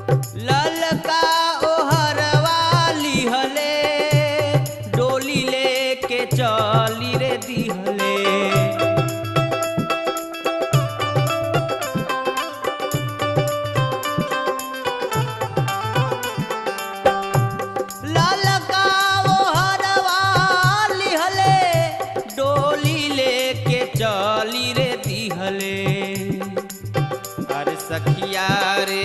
ललका ओहरवा लिहले डोली लेके चली रे दिहले। ललका ओहरवा लिहले डोली लेके चली रे दिहले। अरे सखिया रे